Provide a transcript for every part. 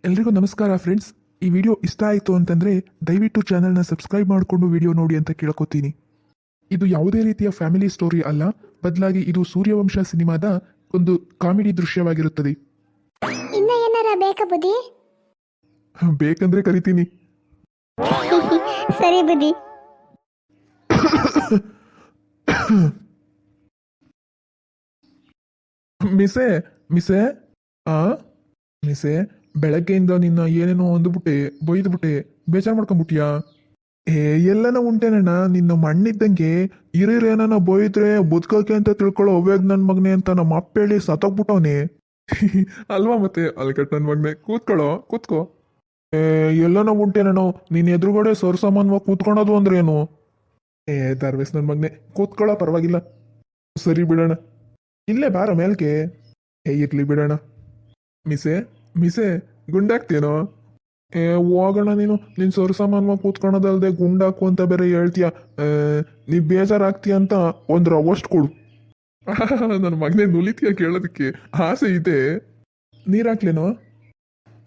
ಎಲ್ರಿಗೂ ನಮಸ್ಕಾರ ಫ್ರೆಂಡ್ಸ್. ಈ ವಿಡಿಯೋ ಇಷ್ಟ ಆಯಿತು ಅಂತಂದರೆ ದಯವಿಟ್ಟು ಚಾನಲ್ನ ಸಬ್ಸ್ಕ್ರೈಬ್ ಮಾಡಿಕೊಂಡು ವಿಡಿಯೋ ನೋಡಿ ಅಂತ ಕೇಳ್ಕೊತೀನಿ. ಇದು ಯಾವುದೇ ರೀತಿಯ ಫ್ಯಾಮಿಲಿ ಸ್ಟೋರಿ ಅಲ್ಲ, ಬದಲಾಗಿ ಇದು ಸೂರ್ಯವಂಶ ಸಿನಿಮಾದ ಒಂದು ಕಾಮಿಡಿ ದೃಶ್ಯವಾಗಿರುತ್ತದೆ. ಇನ್ನ ಏನಾರ ಬೇಕಾ ಬುದ್ಧಿ? ಬೇಕಂದ್ರೆ ಕರಿತೀನಿ. ಸರಿ ಬುದ್ಧಿ. ಮಿಸೆ ಮಿಸೆ ಆ ಮಿಸೆ, ಬೆಳಗ್ಗೆಯಿಂದ ನಿನ್ನ ಏನೇನೋ ಅಂದ್ಬಿಟ್ಟೆ, ಬೈದ್ಬಿಟ್ಟೆ, ಬೇಜಾರು ಮಾಡ್ಕೊಂಬಿಟ್ಯಾ? ಎಲ್ಲನ ಉಂಟೇನಣ್ಣ, ನಿನ್ನ ಮಣ್ಣಿದ್ದಂಗೆ ಹಿರಿಯರೇನ ಬೈದ್ರೆ ಬದುಕೋಕೆ ಅಂತ ತಿಳ್ಕೊಳ್ಳೋ ಅವ್ಯಾಗ ನನ್ನ ಮಗನೆ ಅಂತ ನಮ್ಮ ಅಪ್ಪ ಹೇಳಿ ಸತ್ತೋಗ್ಬಿಟ್ಟವನೆ. ಅಲ್ವಾ ಮತ್ತೆ ಅಲ್ಕಟ್ ನನ್ನ ಮಗನೆ, ಕೂತ್ಕೋ. ಎಲ್ಲನ ಉಂಟೇನೋ ನೀನ್ ಎದುರುಗಡೆ ಸರ್ಸಾಮಾನ್ವಾಗಿ ಕೂತ್ಕೊಳೋದು ಅಂದ್ರೆ ಏನು? ದರ್ವೇಸ್ ನನ್ನ ಮಗನೆ, ಕೂತ್ಕೊಳ್ಳೋ, ಪರವಾಗಿಲ್ಲ. ಸರಿ ಬಿಡೋಣ, ಇಲ್ಲೇ ಬಾರ ಮೇಲ್ಕೆ. ಇರ್ಲಿ ಬಿಡೋಣ. ಮಿಸೆ ಗುಂಡಾಕ್ತೇನೋ? ಹೋಗೋಣ, ನೀನು ಸರ್ಸಾಮಾನ್ವಾಗಿ ಕೂತ್ಕೊಳೋದಲ್ದೆ ಗುಂಡಾಕು ಅಂತ ಬೇರೆ ಹೇಳ್ತೀಯ. ನೀ ಬೇಜಾರಾಗ್ತೀಯ ಅಂತ ಒಂದು ರವಷ್ಟು ಕೊಡು. ನನ್ನ ಮಗನೇ ನುಲಿತೀಯ ಕೇಳೋದಕ್ಕೆ ಆಸೆ ಇದೆ. ನೀರಾಕ್ಲೇನೋ?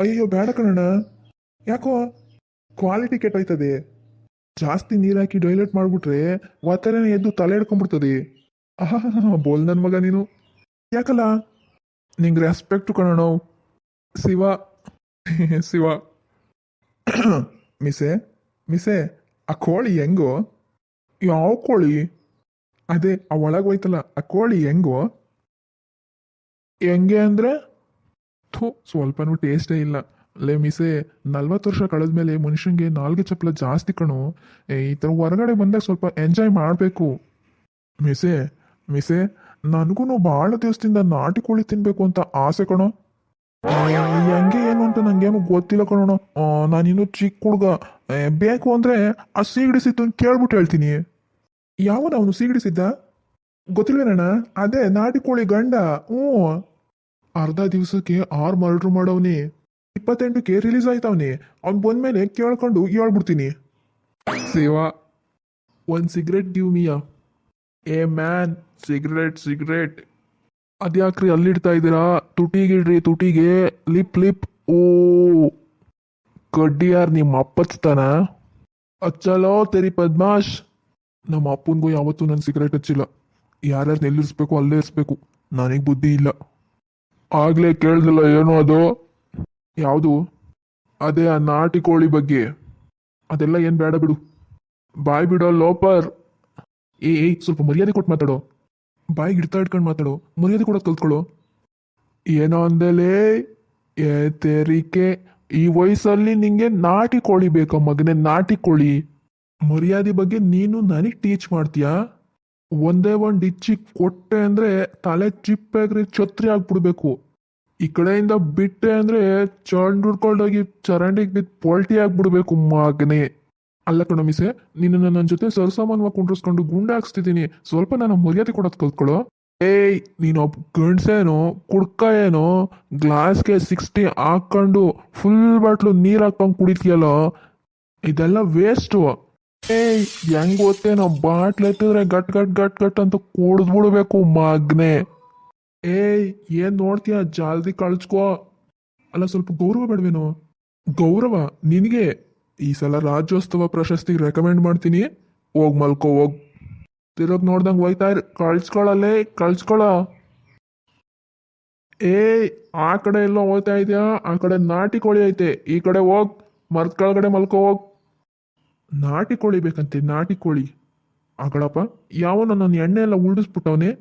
ಅಯ್ಯೋ ಬೇಡ ಕಣಣ್ಣ. ಯಾಕೋ? ಕ್ವಾಲಿಟಿ ಕೆಟ್ಟೋಯ್ತದೆ. ಜಾಸ್ತಿ ನೀರಾಕಿ ಡೈಲೇಟ್ ಮಾಡ್ಬಿಟ್ರೆ ಒತ್ತಡನೆ ಎದ್ದು ತಲೆ ಹಿಡ್ಕೊಂಡ್ಬಿಡ್ತದೆ. ಬೋಲ್ ನನ್ನ ಮಗ ನೀನು. ಯಾಕಲ್ಲ? ನಿಂಗೆ ರೆಸ್ಪೆಕ್ಟ್ ಕಣೋ ಶಿವ. ಮಿಸೆ ಆ ಕೋಳಿ ಹೆಂಗೋ? ಯಾವ ಕೋಳಿ? ಅದೇ ಆ ಒಳಗೆ ಹೋಯ್ತಲ್ಲ ಆ ಕೋಳಿ ಹೆಂಗೋ? ಹೆಂಗೆ ಅಂದ್ರೆ ಸ್ವಲ್ಪನೂ ಟೇಸ್ಟೇ ಇಲ್ಲ. ಲೇ ಮಿಸೆ, 40 ವರ್ಷ ಕಳೆದ್ಮೇಲೆ ಮನುಷ್ಯಂಗೆ ನಾಲ್ಗೆ ಚಪ್ಪಲ ಜಾಸ್ತಿ ಕಣು. ಈ ಥರ ಹೊರಗಡೆ ಬಂದಾಗ ಸ್ವಲ್ಪ ಎಂಜಾಯ್ ಮಾಡಬೇಕು. ಮಿಸೆ ನನಗೂ ಭಾಳ ದಿವಸದಿಂದ ನಾಟಿ ಕೋಳಿ ತಿನ್ಬೇಕು ಅಂತ ಆಸೆ ಕಣೋ. ಹೆಂಗೆ ಏನು ಅಂತ ನಂಗೇನು ಗೊತ್ತಿಲ್ಲ ಕಣೋಣ. ನಾನಿನ್ನೂ ಚಿಕ್ಕ ಹುಡುಗ. ಬೇಕು ಅಂದ್ರೆ ಆ ಸೀಗಡಿಸಿದ್ದು ಕೇಳ್ಬಿಟ್ಟು ಹೇಳ್ತೀನಿ. ಯಾವನ ಅವನು ಸೀಗಡಿಸಿದ್ದ? ಗೊತ್ತಿಲ್ವೇನಣ್ಣ? ಅದೇ ನಾಟಿ ಕೋಳಿ ಗಂಡ. ಅರ್ಧ ದಿವಸಕ್ಕೆ 6 ಮರ್ಡ್ರ್ ಮಾಡವ್ನಿ. 28ಕ್ಕೆ ರಿಲೀಸ್ ಆಯ್ತವನಿ. ಅವ್ನು ಬಂದ್ಮೇಲೆ ಕೇಳ್ಕೊಂಡು ಹೇಳ್ಬಿಡ್ತೀನಿ. ಸೇವಾ, ಒಂದು cigarette give Miya. Man, cigarette ಅದ್ಯಾಕ್ರಿ ಅಲ್ಲಿಡ್ತಾ ಇದ್ದೀರಾ? ತುಟಿಗೆ ಲಿಪ್. ಓ ಕಡ್ಡಿ ಯಾರು ನಿಮ್ಮ ಅಪ್ಪಚ್ತಾನ? ಹಚ್ಚಲೋ ತೆರಿ ಪದ್ಮಾಶ್. ನಮ್ಮ ಅಪ್ಪನಿಗೂ ಯಾವತ್ತೂ ನನ್ನ ಸಿಗರೇಟ್ ಹಚ್ಚಿಲ್ಲ. ಯಾರ್ಯಾರು ಎಲ್ಲಿರಿಸ್ಬೇಕು ಅಲ್ಲೇ ಇರಿಸ್ಬೇಕು. ನನಗೆ ಬುದ್ಧಿ ಇಲ್ಲ. ಆಗ್ಲೇ ಕೇಳ್ದಿಲ್ಲ ಏನೋ ಅದು? ಯಾವುದು? ಅದೇ ಆ ನಾಟಿ ಕೋಳಿ ಬಗ್ಗೆ. ಅದೆಲ್ಲ ಏನು ಬೇಡ ಬಿಡು. ಬಾಯ್ ಬಿಡೋ ಲೋಪರ್. ಸ್ವಲ್ಪ ಮರ್ಯಾದೆ ಕೊಟ್ಟು ಮಾತಾಡೋ. ಬಾಯಿಗೆ ಇಡ್ತಾ ಇಟ್ಕೊಂಡು ಮಾತಾಡೋ. ಮರ್ಯಾದೆ ಕೊಡೋದು ಕಲ್ತ್ಕೊಳ್ಳೋ. ಏನೋ ಅಂದಲೇ ತೆರಿಕೆ, ಈ ವಯಸ್ಸಲ್ಲಿ ನಿಂಗೆ ನಾಟಿ ಕೋಳಿ ಬೇಕಾ ಮಗನೇ? ನಾಟಿ ಕೋಳಿ ಮರ್ಯಾದೆ ಬಗ್ಗೆ ನೀನು ನನಗೆ ಟೀಚ್ ಮಾಡ್ತೀಯಾ? ಒಂದೇ ಒಂದು ಇಚ್ಚಿ ಕೊಟ್ಟೆ ಅಂದ್ರೆ ತಲೆ ಚಿಪ್ಪಾಗ್ರಿ ಛತ್ರಿ ಆಗ್ಬಿಡ್ಬೇಕು. ಈ ಕಡೆಯಿಂದ ಬಿಟ್ಟೆ ಅಂದ್ರೆ ಚಂಡ್ ಹುಡ್ಕೊಂಡೋಗಿ ಚರಂಡಿಗೆ ಬಿದ್ದು ಪೊಲ್ಟಿ ಆಗ್ಬಿಡ್ಬೇಕು ಮಗನೇ. ಅಲ್ಲ ಕಣೋ ಮಿಸೆ, ನಿನ್ನ ನನ್ನ ಜೊತೆ ಸರ್ಸಾಮಾನ್ವಾಗಿ ಕುಂಡ್ರಿಸ್ಕೊಂಡು ಗುಂಡ ಹಾಕ್ಸ್ತಿದ್ದೀನಿ. ಸ್ವಲ್ಪ ನಾನು ಮರ್ಯಾದೆ ಕೊಡೋದು ಕಲ್ತ್ಕೊಳ್ಳೋ. ನೀನೊಬ್ಬ ಗಂಡ್ಸೇನೋ ಕುಡ್ಕ ಏನೋ ಗ್ಲಾಸ್ಗೆ 60 ಹಾಕೊಂಡು ಫುಲ್ ಬಾಟ್ಲು ನೀರು ಹಾಕೊಂಡು ಕುಡಿತೀಯಲ್ಲ, ಇದೆಲ್ಲ ವೇಸ್ಟು. ಹೆಂಗ್ ಗೊತ್ತೇನೋ, ಬಾಟ್ಲ್ ಎತ್ತಿದ್ರೆ ಗಟ್ ಅಂತ ಕುಡಿದ್ಬಿಡ್ಬೇಕು ಮಗ್ನೆ. ಏನ್ ನೋಡ್ತೀಯ? ಜಲ್ದಿ ಕಳ್ಸ್ಕೋ. ಅಲ್ಲ, ಸ್ವಲ್ಪ ಗೌರವ ಬೇಡವೇನೋ? ಗೌರವ ನಿನಗೆ ಈ ಸಲ ರಾಜ್ಯೋತ್ಸವ ಪ್ರಶಸ್ತಿಗೆ ರೆಕಮೆಂಡ್ ಮಾಡ್ತೀನಿ. ಹೋಗ್ ಮಲ್ಕೋ, ಹೋಗ್. ತಿರೋಗ್ ನೋಡ್ದಂಗೆ ಹೋಯ್ತಾ ಇರ್. ಕಳ್ಸ್ಕೊಳ. ಆ ಕಡೆ ಎಲ್ಲೋ ಹೋಗ್ತಾ ಇದೆಯಾ? ಆ ಕಡೆ ನಾಟಿ ಕೋಳಿ ಐತೆ, ಈ ಕಡೆ ಹೋಗ್. ಮರದ ಕೆಳಗಡೆ ಮಲ್ಕೋ, ಹೋಗ್. ನಾಟಿ ಕೋಳಿ ಬೇಕಂತೆ? ನಾಟಿ ಕೋಳಿ ಆಗಳಪ್ಪ. ಯಾವನ ನನ್ನ ಎಣ್ಣೆ ಎಲ್ಲ ಉಳಿಸ್ಬಿಟ್ಟವನೇ.